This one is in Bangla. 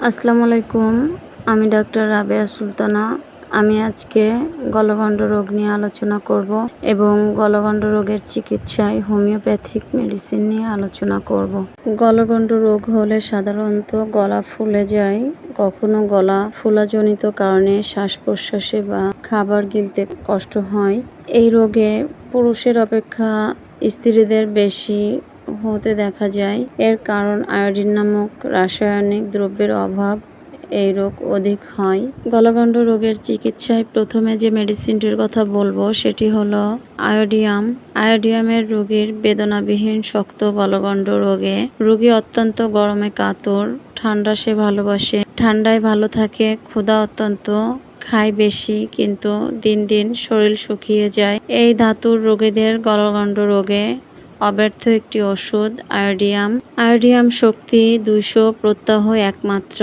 আসসালামু আলাইকুম। আমি ডাক্তার রাবেয়া সুলতানা। আমি আজকে গলগণ্ড রোগ নিয়ে আলোচনা করব এবং গলগণ্ড রোগের চিকিৎসায় হোমিওপ্যাথিক মেডিসিন নিয়ে আলোচনা করব। গলগণ্ড রোগ হলে সাধারণত গলা ফুলে যায়। কখনো গলা ফুলাজনিত কারণে শ্বাস-প্রশ্বাসে বা খাবার গিলতে কষ্ট হয়। এই রোগে পুরুষের অপেক্ষা স্ত্রীদের বেশি হতে দেখা যায়। এর কারণ আয়োডিন নামক রাসায়নিক দ্রব্যের অভাব। এই রোগ অধিক হয়। গলগণ্ড রোগের চিকিৎসায় প্রথমে যে মেডিসিনটির কথা বলবো সেটি হলো আয়োডিয়াম। আয়োডিয়ামের রোগীর বেদনাবিহীন শক্ত গলগণ্ড রোগে রোগী অত্যন্ত গরমে কাতর, ঠান্ডা সে ভালোবাসে, ঠান্ডায় ভালো থাকে, ক্ষুধা অত্যন্ত, খায় বেশি কিন্তু দিন দিন শরীর শুকিয়ে যায়। এই ধাতুর রোগীদের গলগণ্ড রোগে অব্যর্থ একটি ওষুধ আয়োডিয়াম। আয়োডিয়াম শক্তি 200, প্রত্যাহ 1 মাত্রা।